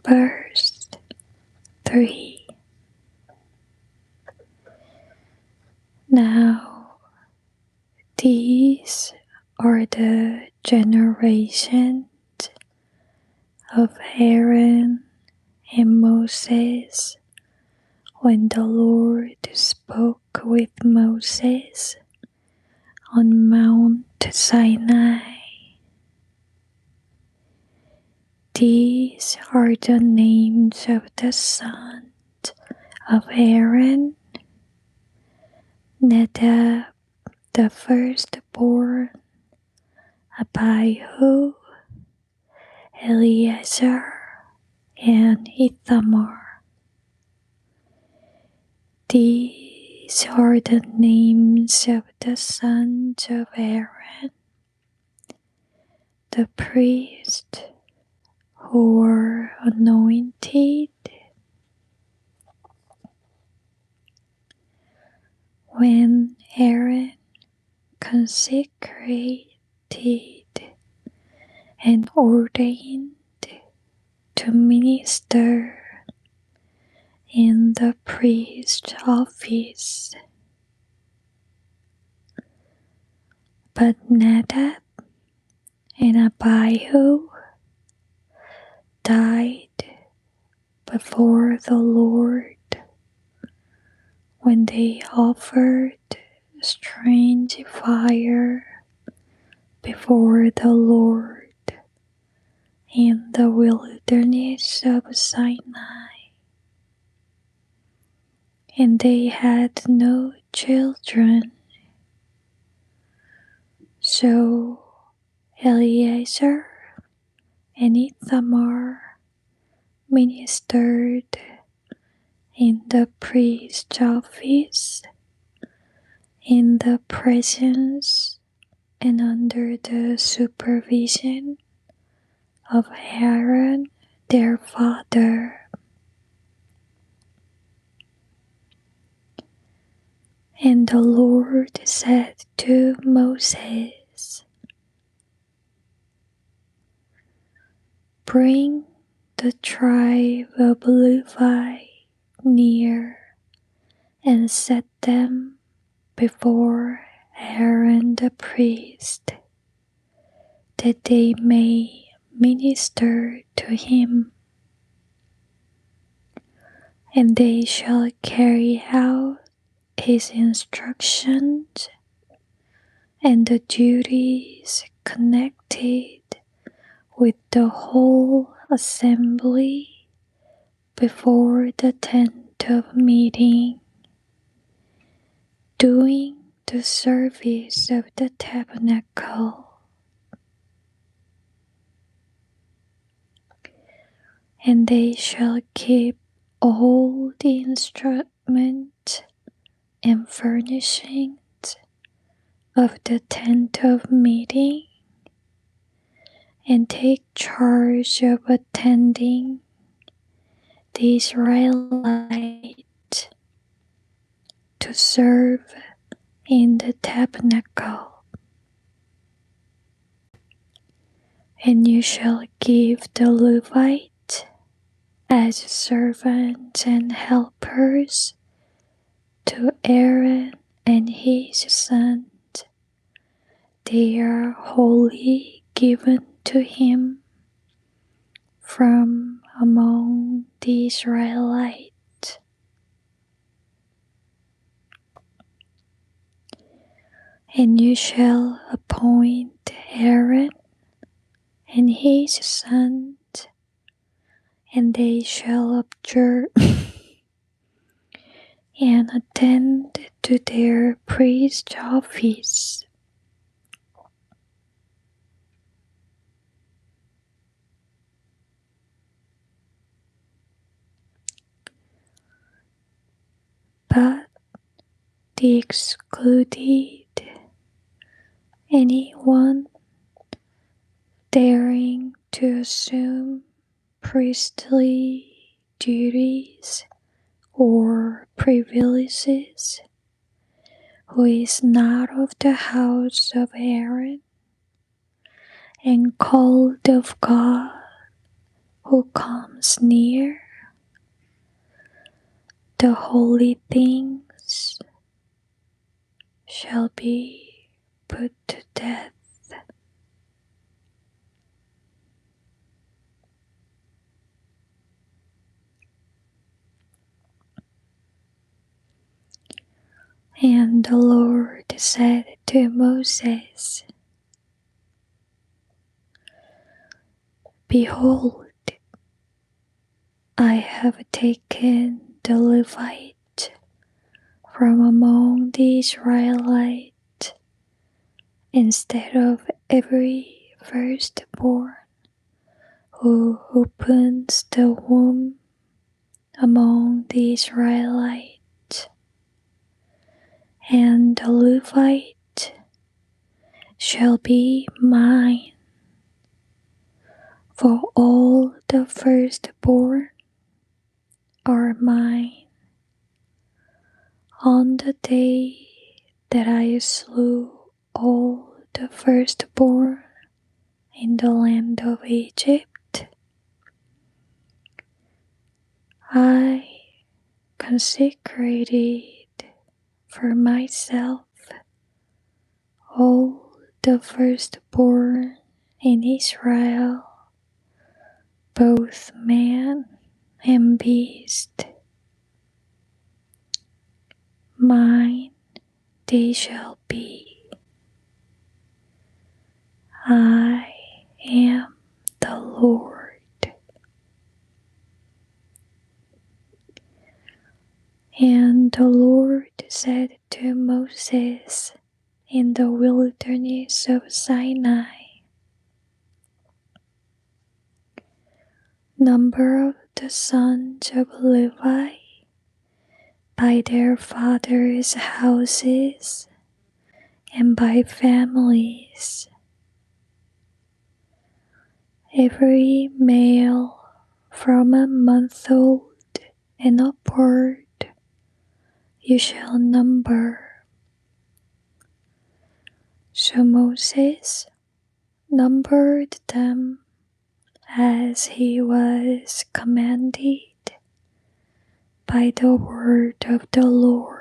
Verse 3. Now these are the generations of Aaron and Moses when the Lord spoke with Moses on Mount Sinai. These are the names of the sons of Aaron: Nadab the firstborn, Abihu, Eleazar, and Ithamar. These are the names of the sons of Aaron, the priests who were anointed when Aaron consecrated and ordained to minister in the priest's office. But Nadab and Abihu died before the Lord when they offered strange fire before the Lord in the wilderness of Sinai. And they had no children. So Eleazar and Ithamar ministered in the priest's office in the presence and under the supervision of Aaron their father. And the Lord said to Moses, "Bring the tribe of Levi near and set them before Aaron the priest, that they may minister to him. And they shall carry out his instructions and the duties connected with the whole assembly before the tent of meeting, doing the service of the tabernacle. And they shall keep all the instruments and furnishings of the tent of meeting, and take charge of attending the Israelites to serve in the tabernacle. And you shall give the Levites as servants and helpers to Aaron and his sons. They are wholly given to him from among the Israelites. And you shall appoint Aaron and his sons, and they shall observe and attend to their priest office. But the excluded, anyone daring to assume priestly duties or privileges, who is not of the house of Aaron and called of God who comes near the holy things shall be put to death. And the Lord said to Moses, Behold, I have taken the Levite from among the Israelites instead of every firstborn who opens the womb among the Israelites, and the Levite shall be mine, for all the firstborn are mine. On the day that I slew all the firstborn in the land of Egypt, I consecrated for myself all the firstborn in Israel, both man and beast. Mine they shall be. I am the Lord. And the Lord said to Moses in the wilderness of Sinai, Number of the sons of Levi by their fathers' houses and by families, every male from a month old and upward you shall number. So Moses numbered them as he was commanded by the word of the Lord.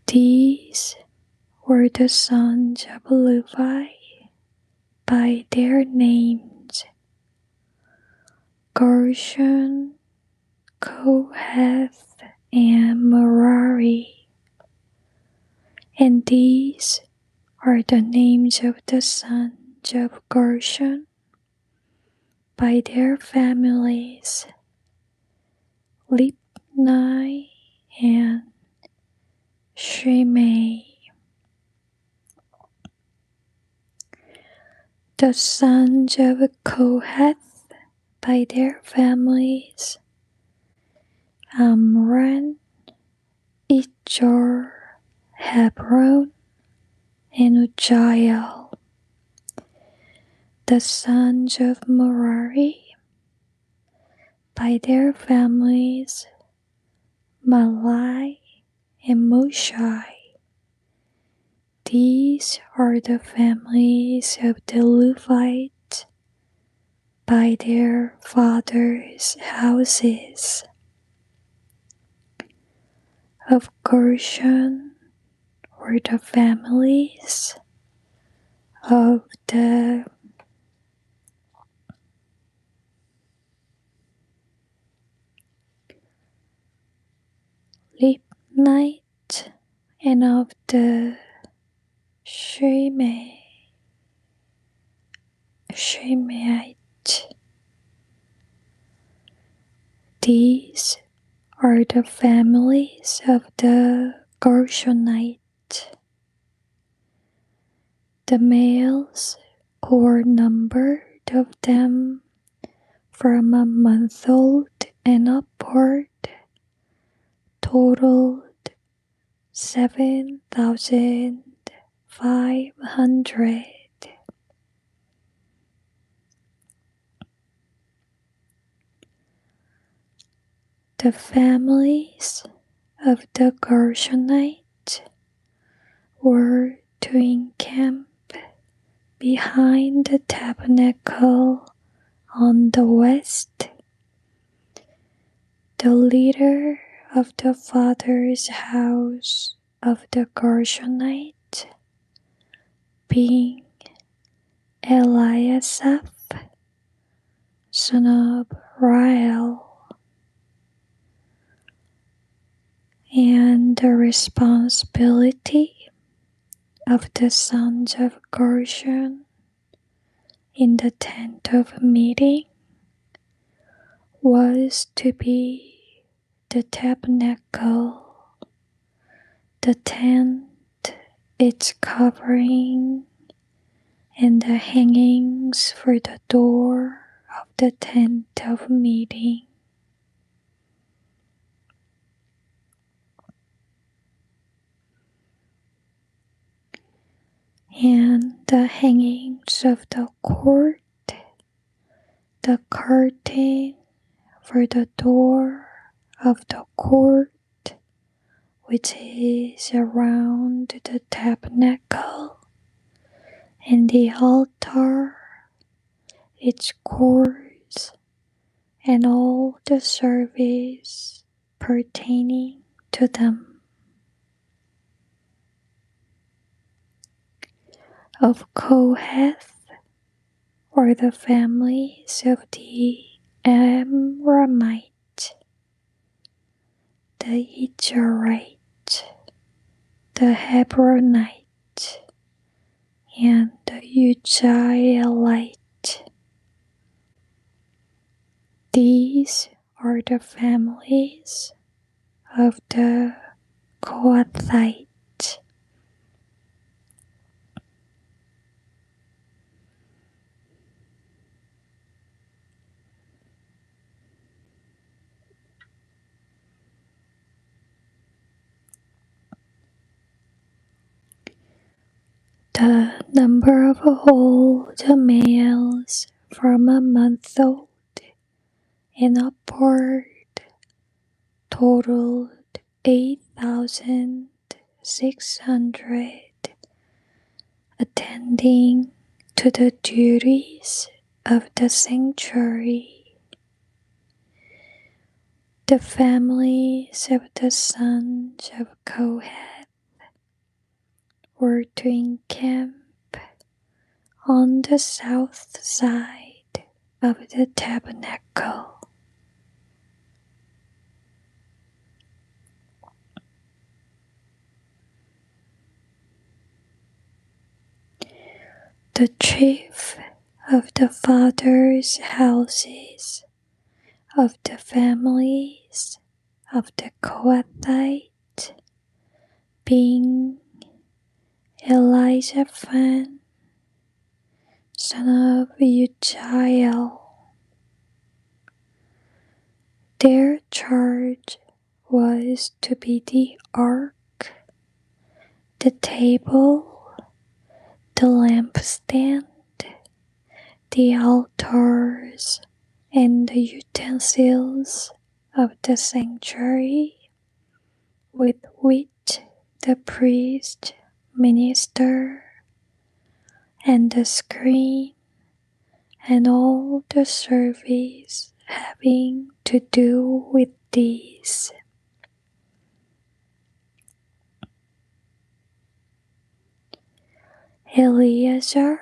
These were the sons of Levi by their names: Gershon, Kohath, and Merari. And these are the names of the sons of Gershon by their families: Libni and Shimei. The sons of Kohath by their families: Amram, Ijor, Hebron, and Uziel. The sons of Merari by their families: Malai and Mushai. These are the families of the Levites by their fathers' houses. Of Gershon were the families of the Libnites and of the Shimeites. These are the families of the Gershonites. The males who were numbered of them from a month old and upward totaled 7,500. The families of the Gershonites were to encamp behind the tabernacle on the west, the leader of the father's house of the Gershonite, being Eliasaph, son of Rael, and the responsibility of the sons of Gershon in the tent of meeting was to be the tabernacle, the tent, its covering, and the hangings for the door of the tent of meeting. And the hangings of the court, the curtain for the door of the court, which is around the tabernacle, and the altar, its courts, and all the service pertaining to them. Of Kohath, or the families of the Amramite, the Ijarite, the Hebronite, and the Uzzielite. These are the families of the Kohathite. The number of all the males from a month old and upward totaled 8,600, attending to the duties of the sanctuary. The families of the sons of Kohath were to encamp on the south side of the tabernacle. The chief of the fathers' houses of the families of the Kohathite, being Elizaphan, son of Uzziel. Their charge was to be the ark, the table, the lampstand, the altars, and the utensils of the sanctuary, with which the priest minister, and the screen, and all the service having to do with these. Eleazar,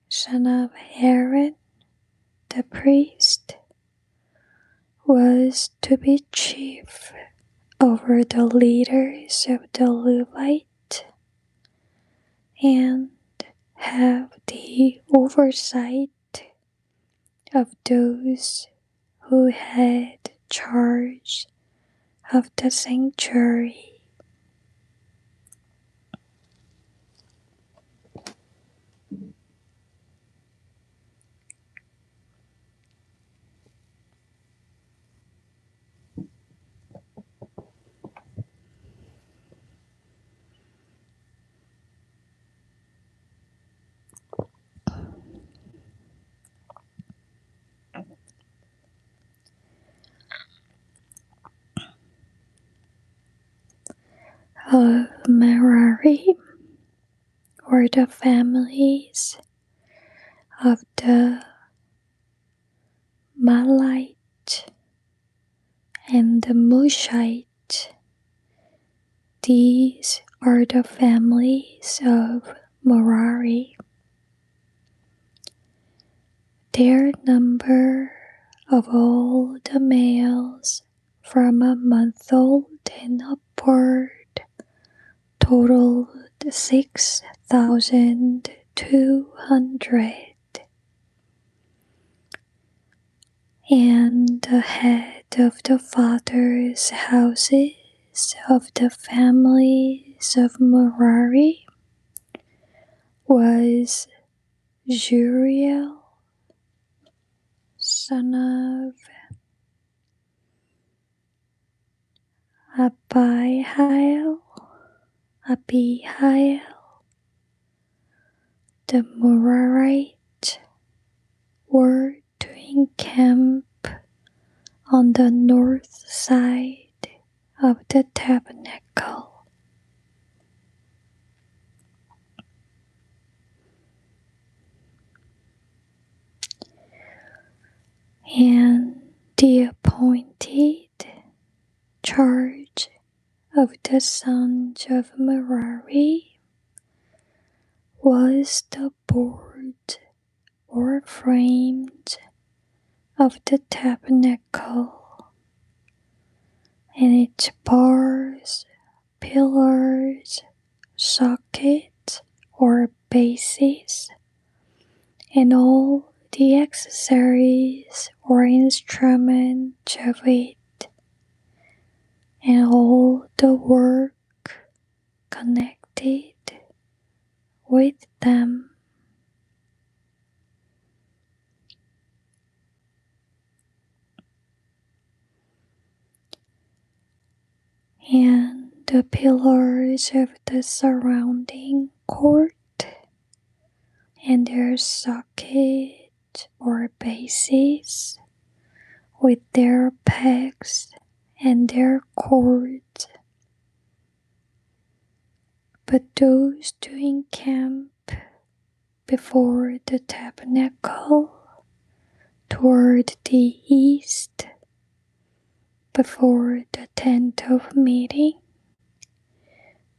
son of Aaron, the priest, was to be chief over the leaders of the Levite and have the oversight of those who had charge of the sanctuary. Of Merari, or the families of the Malite and the Mushite. These are the families of Merari. Their number of all the males from a month old and upward totaled 6,200. And the head of the fathers' houses of the families of Merari was Zuriel, son of Abihail. The Merarites were to encamp on the north side of the tabernacle. And the appointed charge of the sons of Merari was the board or frames of the tabernacle and its bars, pillars, sockets or bases, and all the accessories or instruments of it, and all the work connected with them. And the pillars of the surrounding court and their sockets or bases with their pegs and their cords. But those to encamp before the tabernacle toward the east, before the tent of meeting,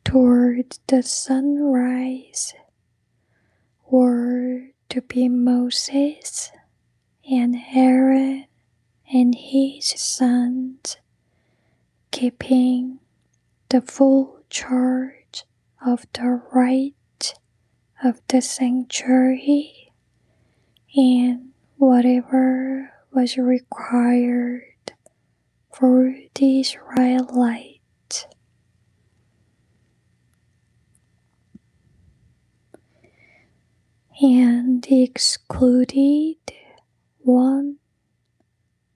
toward the sunrise, were to be Moses and Aaron and his sons, keeping the full charge of the right of the sanctuary and whatever was required for the Israelites. And excluded one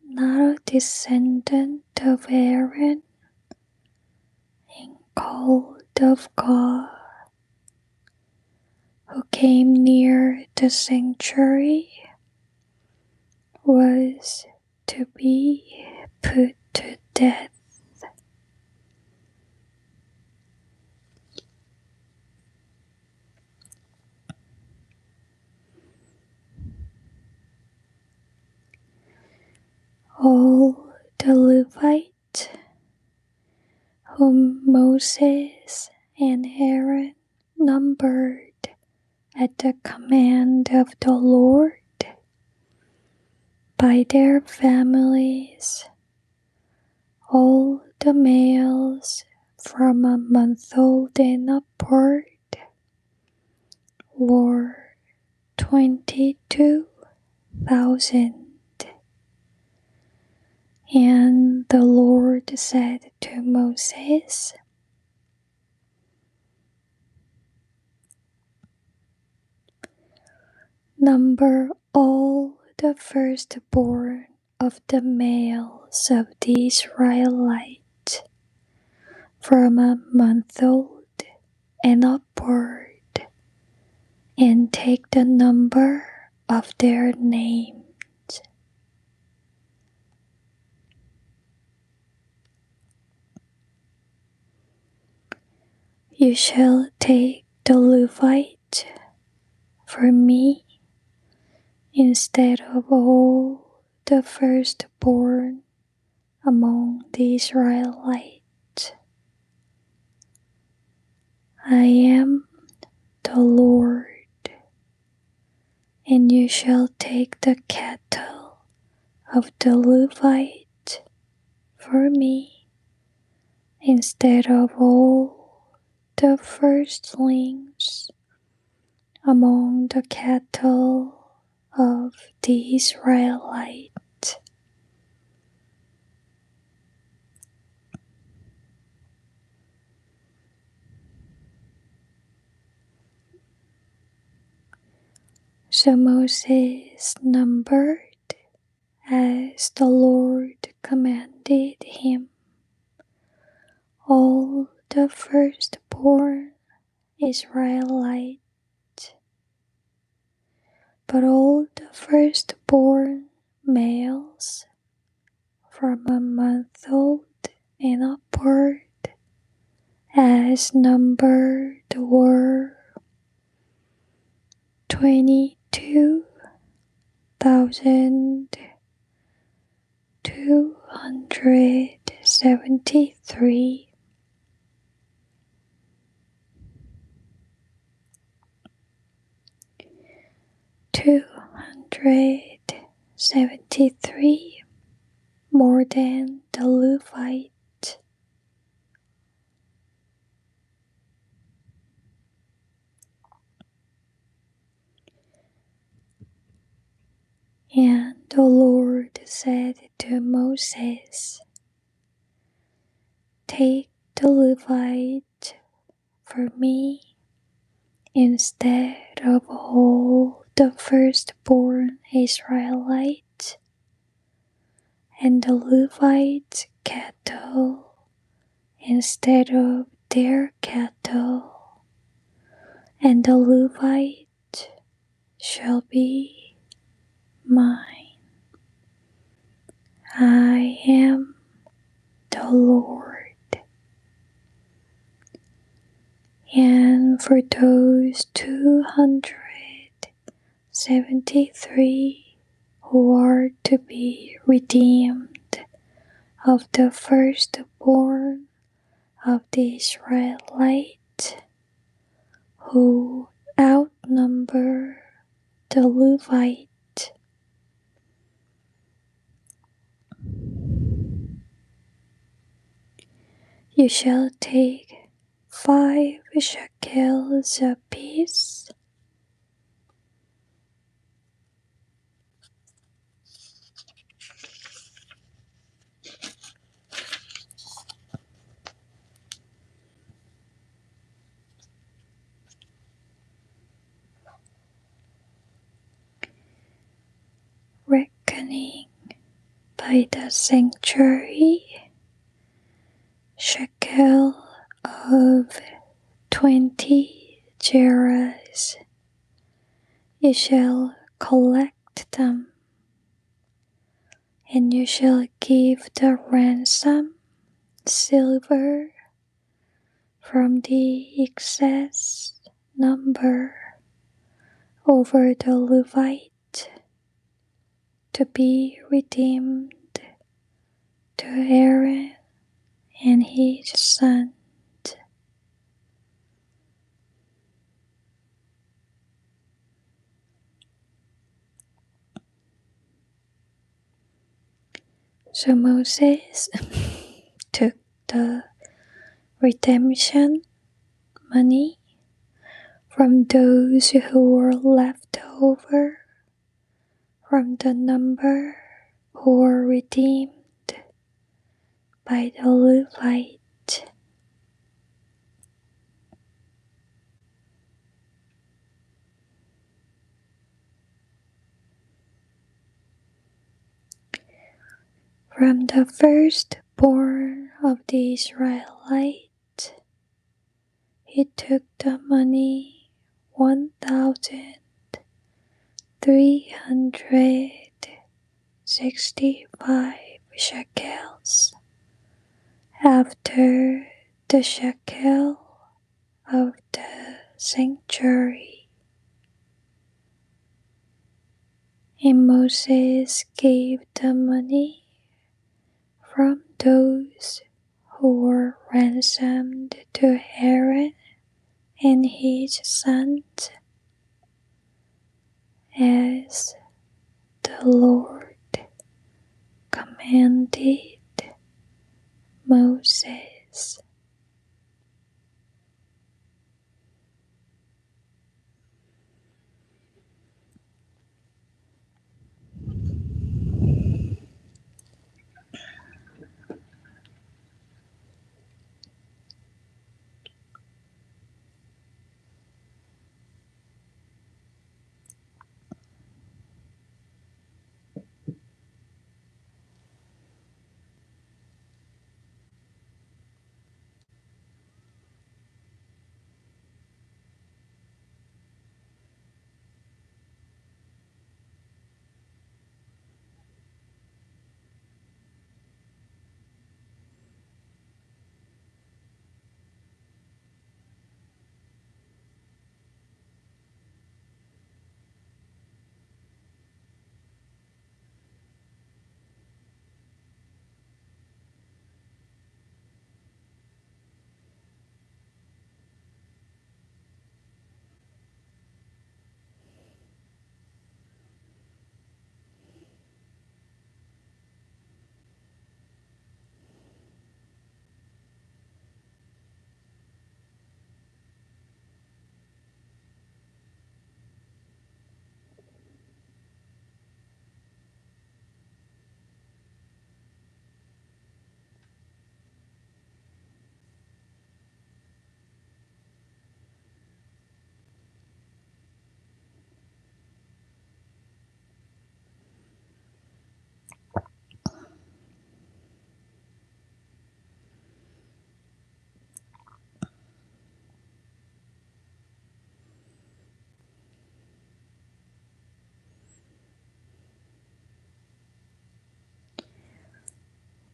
not a descendant of Aaron and called of God, who came near the sanctuary, was to be put to death. All the Levites whom Moses and Aaron numbered at the command of the Lord by their families, all the males from a month old and upward were 22,000. And the Lord said to Moses, "Number all the firstborn of the males of the Israelites from a month old and upward, and take the number of their names. You shall take the Levites for me instead of all the firstborn among the Israelites. I am the Lord, and you shall take the cattle of the Levite for me instead of all the firstlings among the cattle of the Israelites. So Moses numbered as the Lord commanded him all the firstborn Israelites, but all the firstborn males from a month old and upward, as numbered, were 22,273. 273 more than the Levite. And the Lord said to Moses, take the Levite for me instead of all the firstborn Israelites, and the Levite cattle instead of their cattle, and the Levite shall be mine. I am the Lord. And for those 273 who are to be redeemed of the firstborn of the Israelites, who outnumber the Levite, you shall take 5 shekels apiece, reckoning by the sanctuary, shekel of 20 gerahs. You shall collect them, and you shall give the ransom silver from the excess number over the Levite to be redeemed to Aaron and his sons. So Moses took the redemption money from those who were left over from the number who were redeemed by the Levite. From the firstborn of the Israelites, he took the money 1,365 shekels, after the shekel of the sanctuary, And Moses gave the money from those who were ransomed to Aaron and his sons, as the Lord commanded Moses.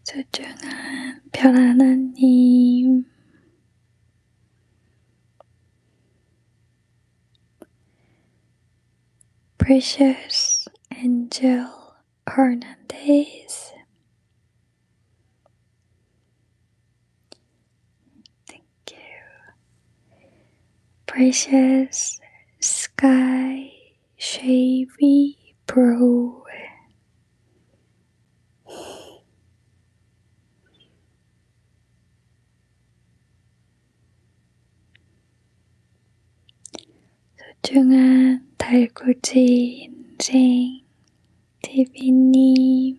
소중한 별 하나님, Precious Angel Hernandez, thank you. Precious Sky Shavy Bro, 소중한 달구지 인생 TV님,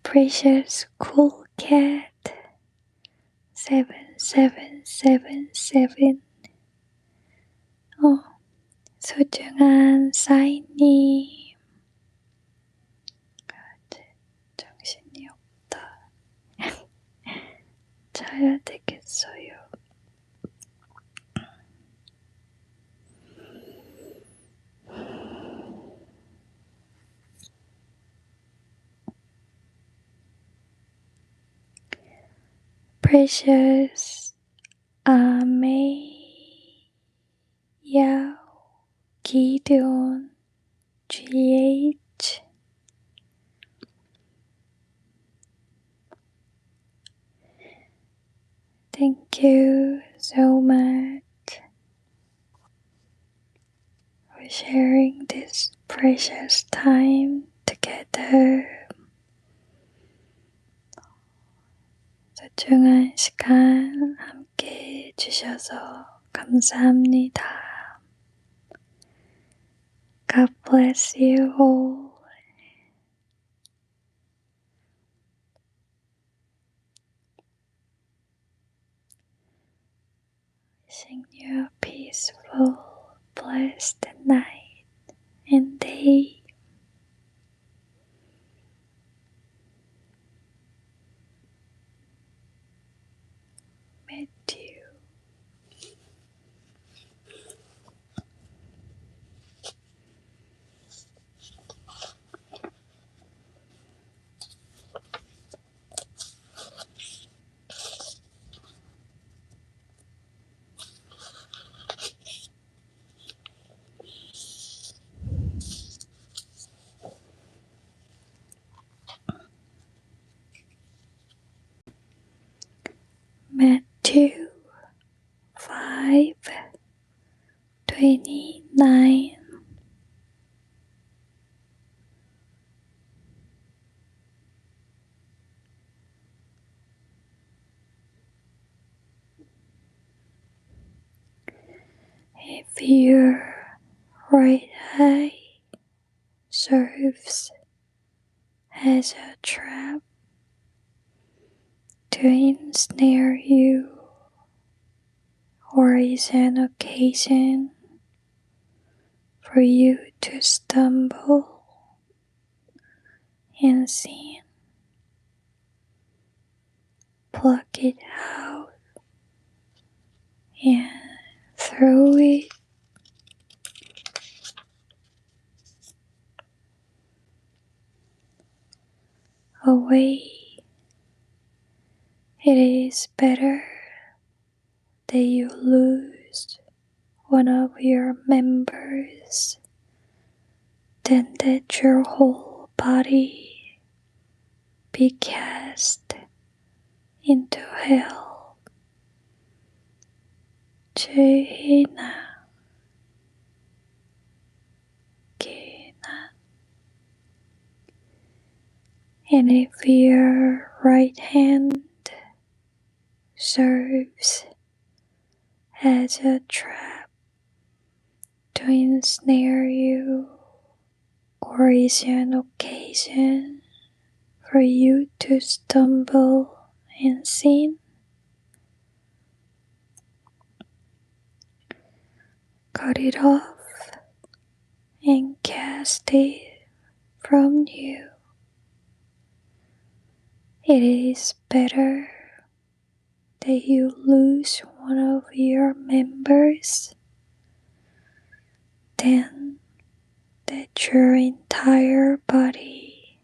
Precious Cool Cat 7777, 소중한 사인님, 정신이 없다. 자야 되겠어요. Precious Amei Yao Gideon GH, thank you so much for sharing this precious time together. 소중한 시간 함께 해주셔서 감사합니다. God bless you all. Wishing you a peaceful, blessed night and day. Matthew. Matthew 5:29. If your right eye serves as a trap to ensnare you, or is an occasion for you to stumble in sin, pluck it out and throw it away. It is better that you lose one of your members than that your whole body be cast into hell. Gehenna. And if your right hand serves as a trap to ensnare you, or is an occasion for you to stumble in sin, cut it off and cast it from you. It is better that you lose one of your members than that your entire body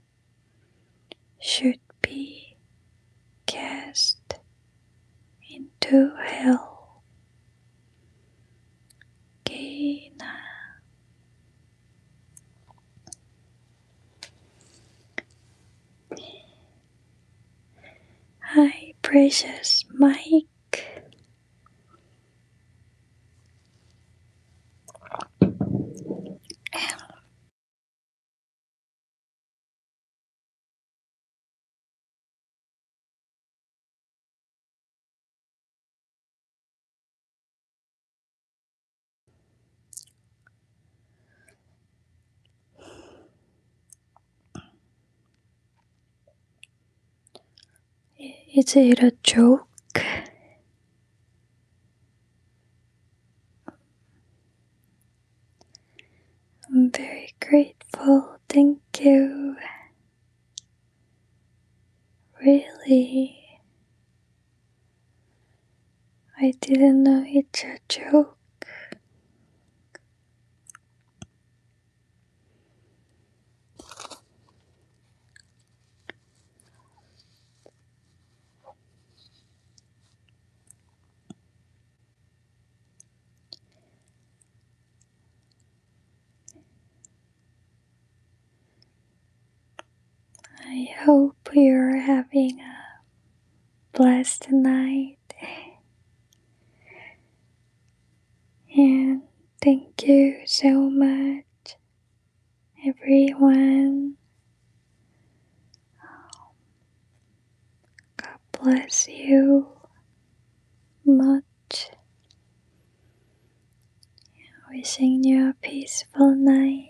should be cast into hell. Gehenna. Hi, precious Mike. Is it a joke? I'm very grateful. Thank you. Really? I didn't know it's a joke. I hope you're having a blessed night. And thank you so much, everyone. God bless you much. Wishing you a peaceful night.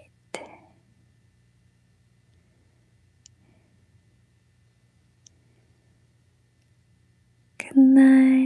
Good night.